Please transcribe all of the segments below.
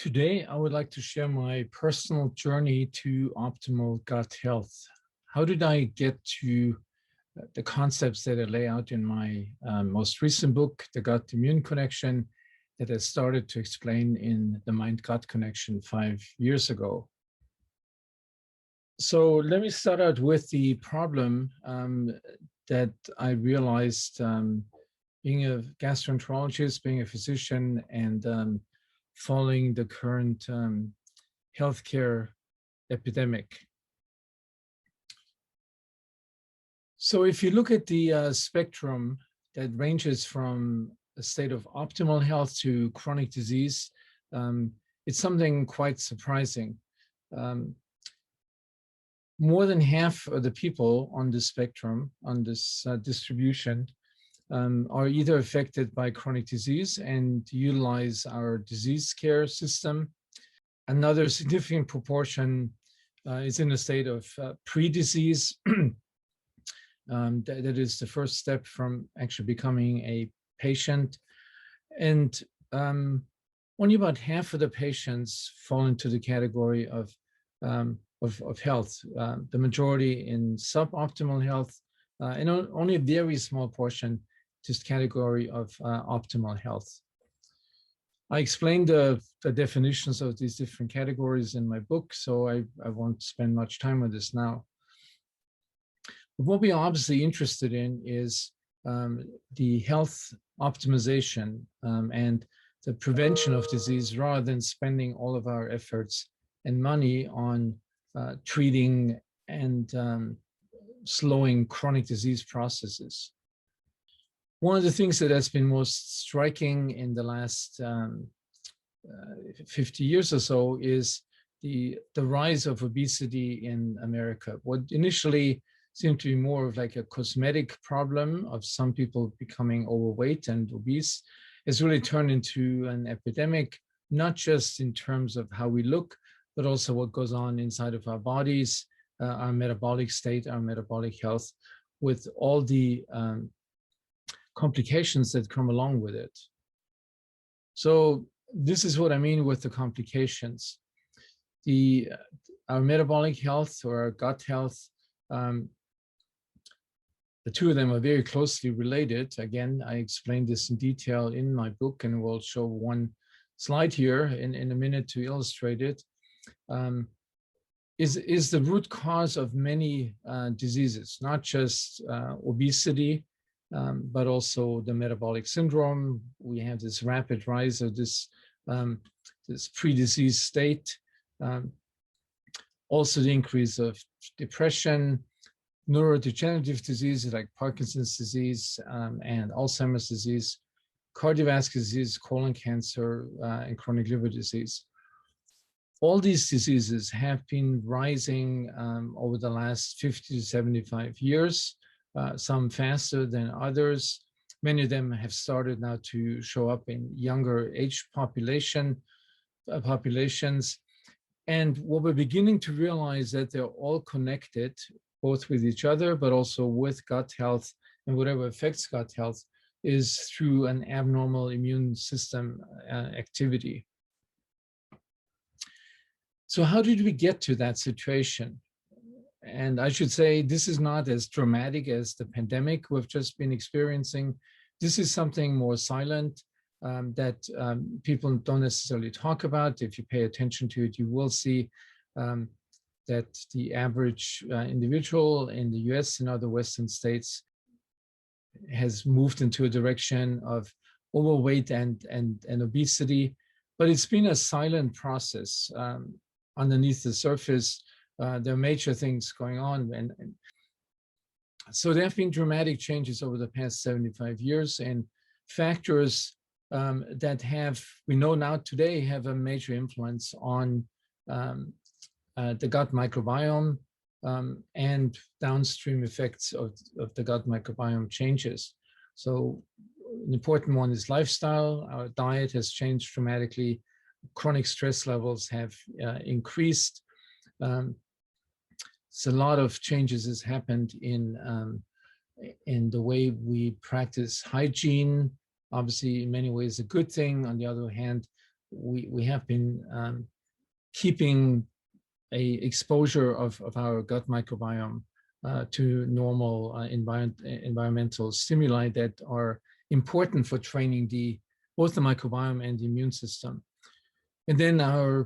Today, I would like to share my personal journey to optimal gut health. How did I get to the concepts that I lay out in my most recent book, The Gut-Immune Connection, that I started to explain in the Mind-Gut Connection 5 years ago? So let me start out with the problem that I realized being a gastroenterologist, being a physician, and following the current healthcare epidemic. So if you look at the spectrum that ranges from a state of optimal health to chronic disease, it's something quite surprising. More than half of the people on this spectrum, on this distribution, are either affected by chronic disease and utilize our disease care system. Another significant proportion is in a state of pre-disease. That is the first step from actually becoming a patient. And only about half of the patients fall into the category of health, the majority in suboptimal health, and only a very small portion this category of optimal health. I explained the definitions of these different categories in my book, so I won't spend much time on this now. But what we're obviously interested in is the health optimization and the prevention of disease, rather than spending all of our efforts and money on treating and slowing chronic disease processes. One of the things that has been most striking in the last 50 years or so is the rise of obesity in America. What initially seemed to be more of like a cosmetic problem of some people becoming overweight and obese has really turned into an epidemic, not just in terms of how we look, but also what goes on inside of our bodies, our metabolic state, our metabolic health, with all the complications that come along with it. So this is what I mean with the complications. Our metabolic health or our gut health, the two of them are very closely related. Again, I explained this in detail in my book, and we'll show one slide here in a minute to illustrate it. Is the root cause of many diseases, not just obesity, but also the metabolic syndrome. We have this rapid rise of this pre-disease state. Also the increase of depression, neurodegenerative diseases like Parkinson's disease and Alzheimer's disease, cardiovascular disease, colon cancer, and chronic liver disease. All these diseases have been rising over the last 50 to 75 years. Some faster than others. Many of them have started now to show up in younger age populations. And what we're beginning to realize that they're all connected, both with each other, but also with gut health, and whatever affects gut health is through an abnormal immune system activity. So how did we get to that situation? And I should say, this is not as dramatic as the pandemic we've just been experiencing. This is something more silent that people don't necessarily talk about. If you pay attention to it, you will see that the average individual in the US and other Western states has moved into a direction of overweight and obesity. But it's been a silent process underneath the surface. There are major things going on. And so there have been dramatic changes over the past 75 years, and factors that we know now today have a major influence on the gut microbiome and downstream effects of the gut microbiome changes. So an important one is lifestyle. Our diet has changed dramatically. Chronic stress levels have increased. So a lot of changes has happened in the way we practice hygiene. Obviously, in many ways, a good thing. On the other hand, we have been keeping a exposure of our gut microbiome to normal environmental stimuli that are important for training both the microbiome and the immune system. And then our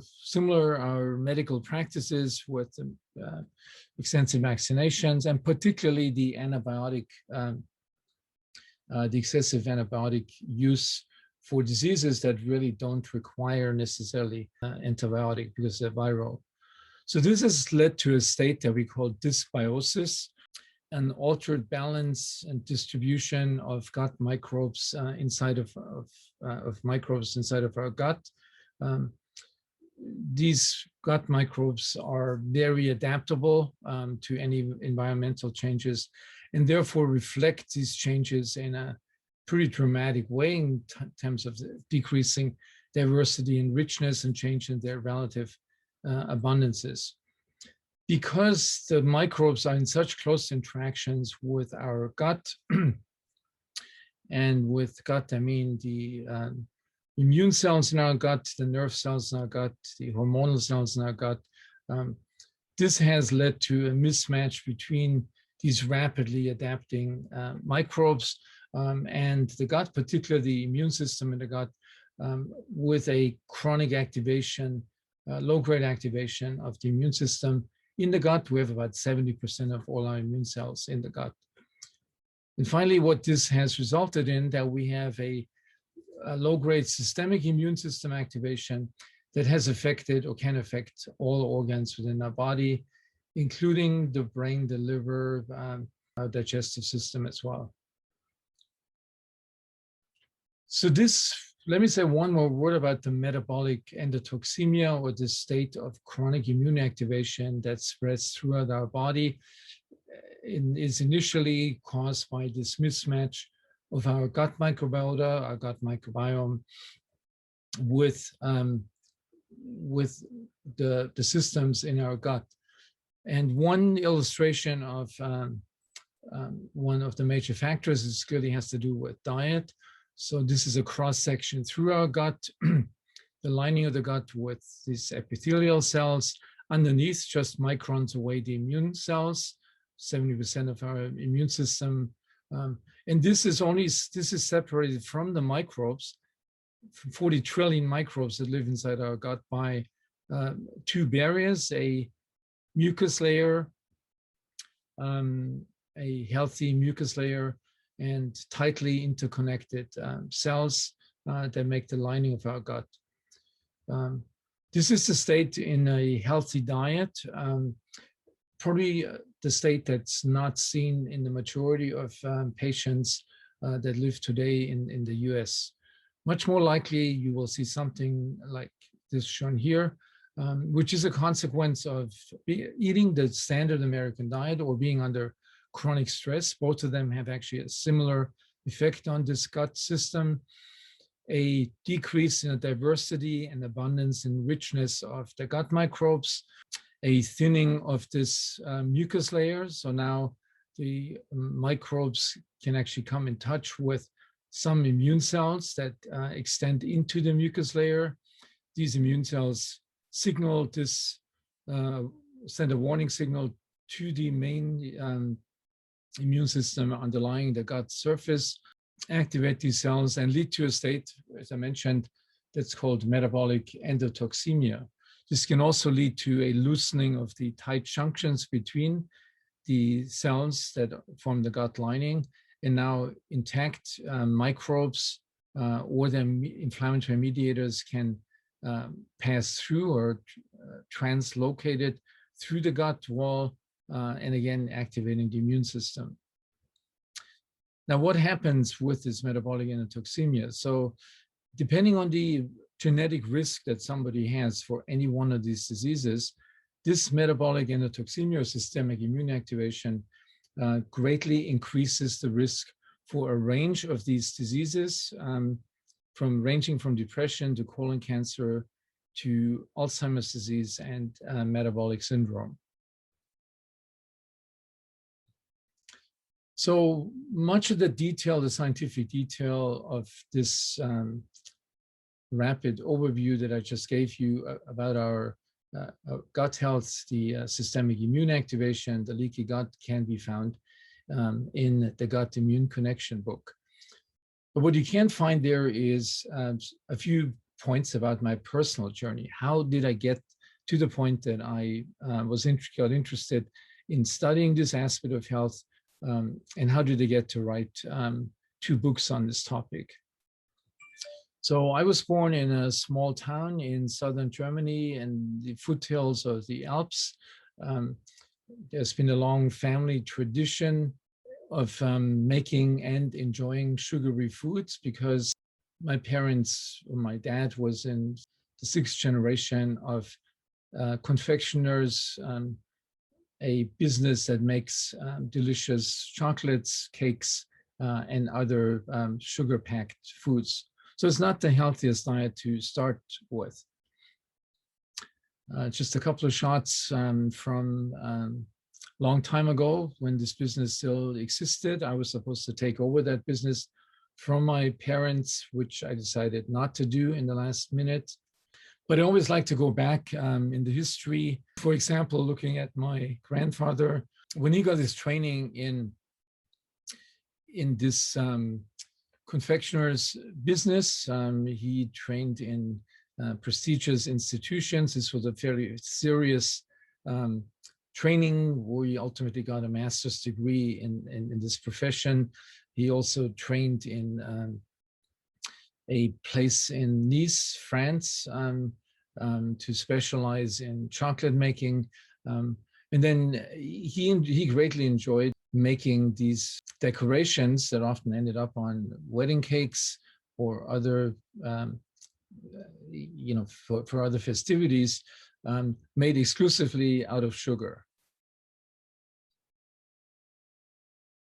medical practices with extensive vaccinations, and particularly the excessive antibiotic use for diseases that really don't require necessarily antibiotic because they're viral. So this has led to a state that we call dysbiosis, an altered balance and distribution of gut microbes inside of microbes inside of our gut. These gut microbes are very adaptable to any environmental changes, and therefore reflect these changes in a pretty dramatic way in terms of decreasing diversity and richness and change in their relative abundances. Because the microbes are in such close interactions with our gut, and with gut, I mean the immune cells in our gut, the nerve cells in our gut, the hormonal cells in our gut, this has led to a mismatch between these rapidly adapting microbes and the gut, particularly the immune system in the gut, with a chronic activation, low-grade activation of the immune system. In the gut, we have about 70% of all our immune cells in the gut. And finally, what this has resulted in, that we have a low-grade systemic immune system activation that has affected or can affect all organs within our body, including the brain, the liver, our digestive system as well. So let me say one more word about the metabolic endotoxemia, or the state of chronic immune activation that spreads throughout our body. It is initially caused by this mismatch of our gut microbiota, our gut microbiome, with the systems in our gut. And one illustration of one of the major factors is clearly has to do with diet. So this is a cross-section through our gut, the lining of the gut with these epithelial cells. Underneath, just microns away, the immune cells, 70% of our immune system. And this is separated from the microbes, from 40 trillion microbes that live inside our gut, by two barriers: a mucus layer, a healthy mucus layer, and tightly interconnected cells that make the lining of our gut. This is the state in a healthy diet, probably the state that's not seen in the majority of patients that live today in the US. Much more likely, you will see something like this shown here, which is a consequence of eating the standard American diet or being under chronic stress. Both of them have actually a similar effect on this gut system. A decrease in the diversity and abundance and richness of the gut microbes, a thinning of this mucus layer. So now the microbes can actually come in touch with some immune cells that extend into the mucus layer. These immune cells signal this, send a warning signal to the main immune system underlying the gut surface, activate these cells, and lead to a state, as I mentioned, that's called metabolic endotoxemia. This can also lead to a loosening of the tight junctions between the cells that form the gut lining, and now intact microbes or the inflammatory mediators can pass through or translocate it through the gut wall, and again, activating the immune system. Now, what happens with this metabolic endotoxemia? So depending on the genetic risk that somebody has for any one of these diseases, this metabolic endotoxemia or systemic immune activation greatly increases the risk for a range of these diseases, ranging from depression to colon cancer to Alzheimer's disease and metabolic syndrome. So much of the detail, the scientific detail of this rapid overview that I just gave you about our gut health, the systemic immune activation, the leaky gut can be found in the Gut Immune Connection book. But what you can't find there is a few points about my personal journey. How did I get to the point that I got interested in studying this aspect of health, and how did I get to write 2 books on this topic? So I was born in a small town in southern Germany in the foothills of the Alps. There's been a long family tradition of making and enjoying sugary foods because my parents, or my dad was in the 6th generation of confectioners, a business that makes delicious chocolates, cakes, and other sugar-packed foods. So it's not the healthiest diet to start with. Just a couple of shots from a long time ago when this business still existed. I was supposed to take over that business from my parents, which I decided not to do in the last minute. But I always like to go back in the history. For example, looking at my grandfather, when he got his training in this confectioner's business, he trained in prestigious institutions. This was a fairly serious training where he ultimately got a master's degree in this profession. He also trained in a place in Nice, France, to specialize in chocolate making. And then he greatly enjoyed making these decorations that often ended up on wedding cakes or other, for other festivities, made exclusively out of sugar.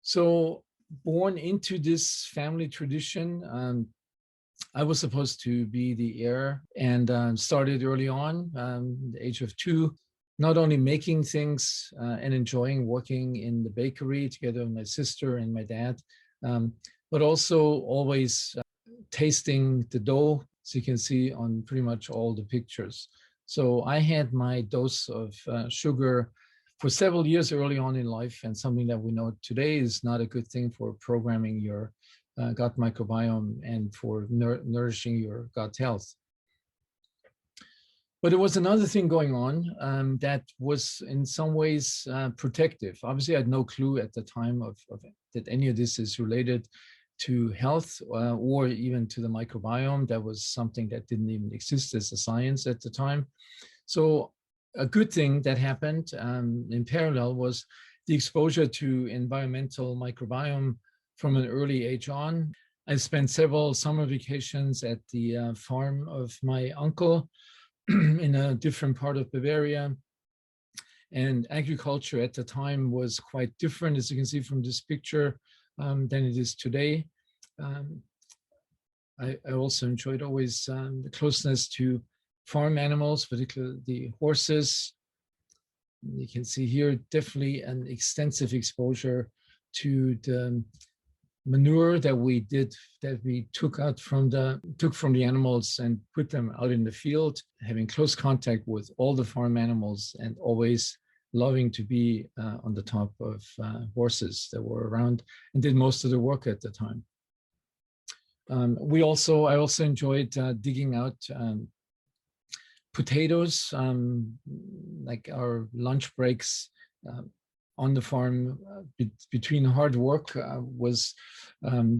So born into this family tradition, I was supposed to be the heir, and started early on, the age of 2, not only making things and enjoying working in the bakery together with my sister and my dad, but also always tasting the dough, as you can see on pretty much all the pictures. So I had my dose of sugar for several years early on in life, and something that we know today is not a good thing for programming your gut microbiome and for nourishing your gut health. But there was another thing going on that was in some ways protective. Obviously, I had no clue at the time that any of this is related to health or even to the microbiome. That was something that didn't even exist as a science at the time. So a good thing that happened in parallel was the exposure to environmental microbiome from an early age on. I spent several summer vacations at the farm of my uncle in a different part of Bavaria. And agriculture at the time was quite different, as you can see from this picture, than it is today. I also enjoyed always the closeness to farm animals, particularly the horses. You can see here definitely an extensive exposure to the manure that we took from the animals and put them out in the field, having close contact with all the farm animals and always loving to be on the top of horses that were around and did most of the work at the time. I also enjoyed digging out potatoes, like our lunch breaks on the farm between hard work was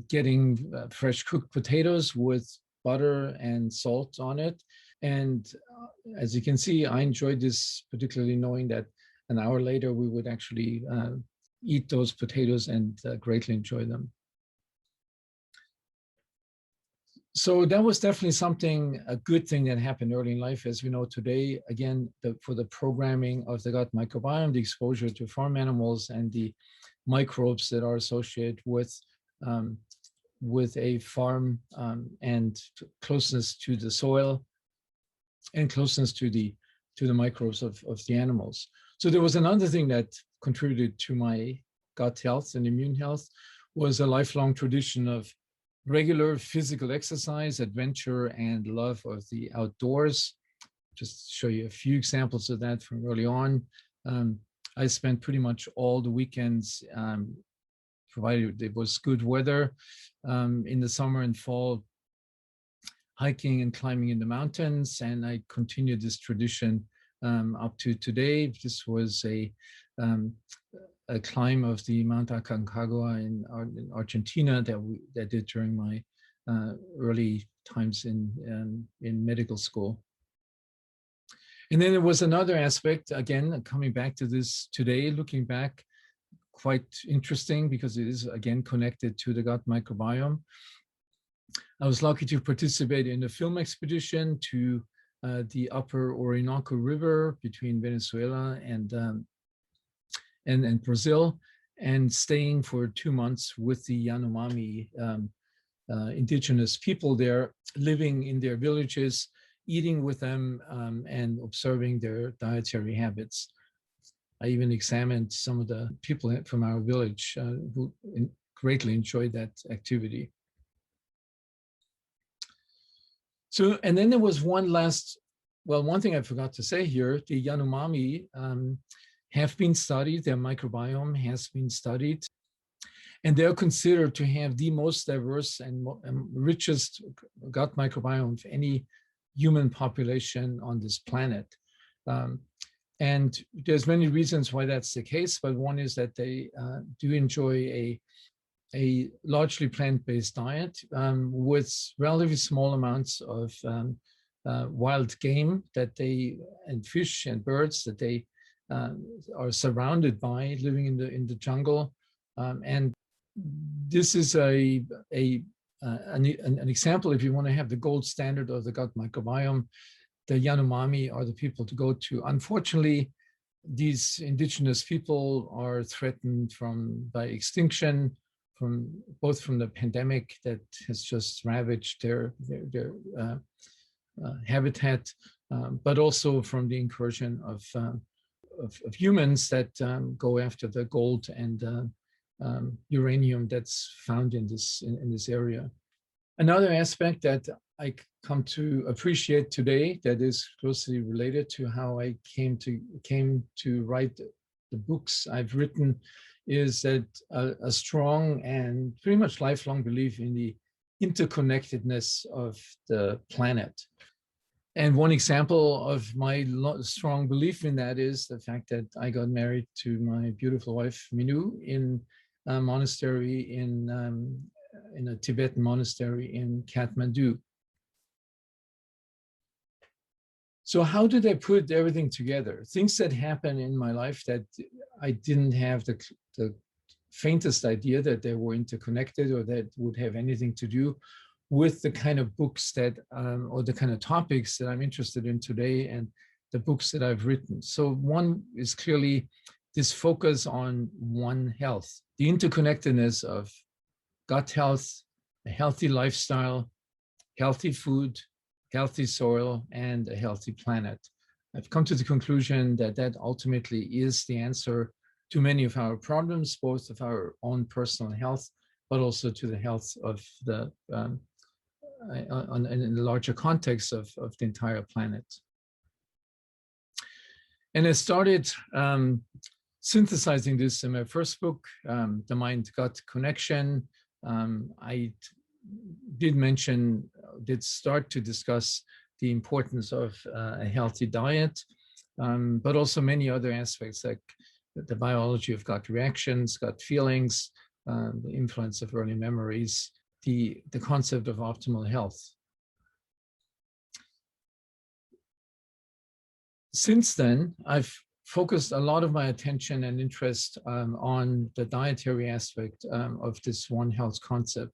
getting fresh cooked potatoes with butter and salt on it. And as you can see, I enjoyed this, particularly knowing that an hour later we would actually eat those potatoes and greatly enjoy them. So that was definitely a good thing that happened early in life. As we know today, again, for the programming of the gut microbiome, the exposure to farm animals and the microbes that are associated with a farm and closeness to the soil and closeness to the microbes of the animals. So there was another thing that contributed to my gut health and immune health was a lifelong tradition of regular physical exercise, adventure, and love of the outdoors. Just show you a few examples of that from early on. I spent pretty much all the weekends, provided it was good weather, in the summer and fall, hiking and climbing in the mountains. And I continued this tradition up to today. This was a climb of the Mount Aconcagua in Argentina that I did during my early times in medical school. And then there was another aspect, again, coming back to this today, looking back, quite interesting because it is, again, connected to the gut microbiome. I was lucky to participate in a film expedition to the upper Orinoco River between Venezuela and Brazil, and staying for 2 months with the Yanomami indigenous people there, living in their villages, eating with them, and observing their dietary habits. I even examined some of the people from our village who greatly enjoyed that activity. So, and then there was one thing I forgot to say here. The Yanomami have been studied, their microbiome has been studied, and they're considered to have the most diverse and richest gut microbiome of any human population on this planet. And there's many reasons why that's the case, but one is that they do enjoy a largely plant-based diet with relatively small amounts of wild game and fish and birds that they are surrounded by, living in the jungle. And this is an example. If you want to have the gold standard of the gut microbiome, the Yanomami are the people to go to. Unfortunately, these indigenous people are threatened by extinction, both from the pandemic that has just ravaged their habitat, but also from the incursion of humans that go after the gold and uranium that's found in this area. Another aspect that I come to appreciate today that is closely related to how I came to write the books I've written is that a strong and pretty much lifelong belief in the interconnectedness of the planet. And one example of my strong belief in that is the fact that I got married to my beautiful wife, Minu, in a monastery in a Tibetan monastery in Kathmandu. So how did I put everything together? Things that happened in my life that I didn't have the faintest idea that they were interconnected or that would have anything to do with the kind of books that, or the kind of topics that I'm interested in today and the books that I've written. So one is clearly this focus on One Health, the interconnectedness of gut health, a healthy lifestyle, healthy food, healthy soil, and a healthy planet. I've come to the conclusion that that ultimately is the answer to many of our problems, both of our own personal health, but also to the health of the, in the larger context of the entire planet. And I started synthesizing this in my first book, The Mind-Gut Connection. I did start to discuss the importance of a healthy diet, but also many other aspects like the biology of gut reactions, gut feelings, the influence of early memories, the concept of optimal health. Since then, I've focused a lot of my attention and interest on the dietary aspect of this One Health concept.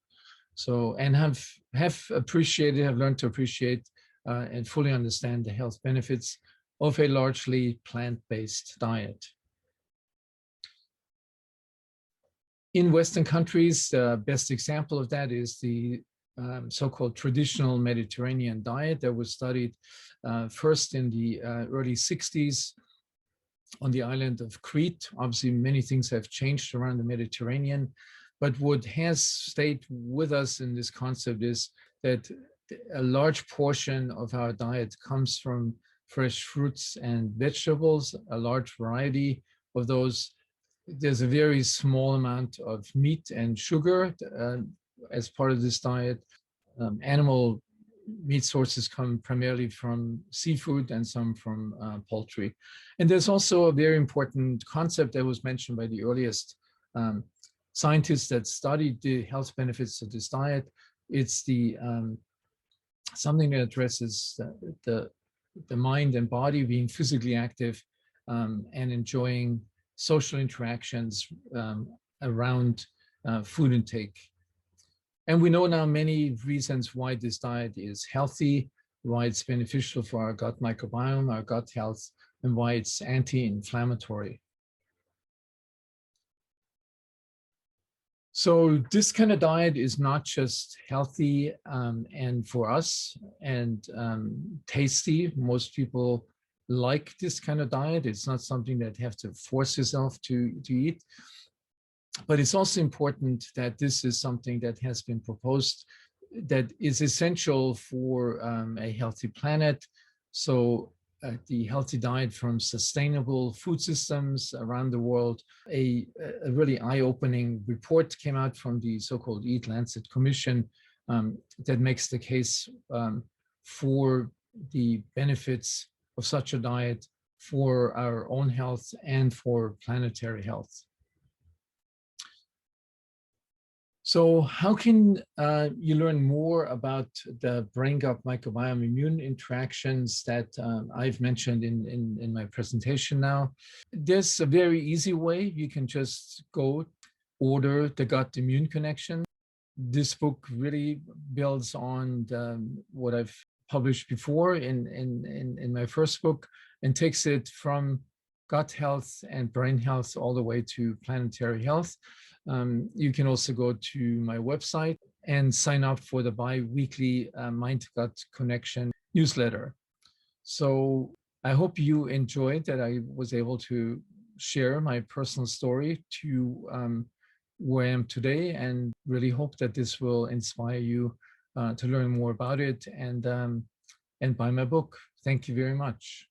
So, and have learned to appreciate and fully understand the health benefits of a largely plant-based diet. In Western countries, the best example of that is the so-called traditional Mediterranean diet that was studied first in the early 60s on the island of Crete. Obviously, many things have changed around the Mediterranean, But what has stayed with us in this concept is that a large portion of our diet comes from fresh fruits and vegetables, a large variety of those. There's a very small amount of meat and sugar as part of this diet. Animal meat sources come primarily from seafood and some from poultry. And there's also a very important concept that was mentioned by the earliest scientists that studied the health benefits of this diet. It's the something that addresses the mind and body being physically active and enjoying social interactions around food intake. And we know now many reasons why this diet is healthy, why it's beneficial for our gut microbiome, our gut health, and why it's anti-inflammatory. So this kind of diet is not just healthy and for us and tasty. Most people like this kind of diet. It's not something that you have to force yourself to eat. But it's also important that this is something that has been proposed that is essential for a healthy planet. So the healthy diet from sustainable food systems around the world. A really eye-opening report came out from the so-called Eat Lancet Commission that makes the case for the benefits of such a diet for our own health and for planetary health. So how can you learn more about the brain-gut-microbiome-immune interactions that I've mentioned in my presentation now? There's a very easy way. You can just go order the gut-immune connection. This book really builds on what I've published before in my first book and takes it from gut health and brain health all the way to planetary health. You can also go to my website and sign up for the bi-weekly Mind-Gut Connection newsletter. So I hope you enjoyed that I was able to share my personal story to where I am today, and really hope that this will inspire you to learn more about it and buy my book. Thank you very much.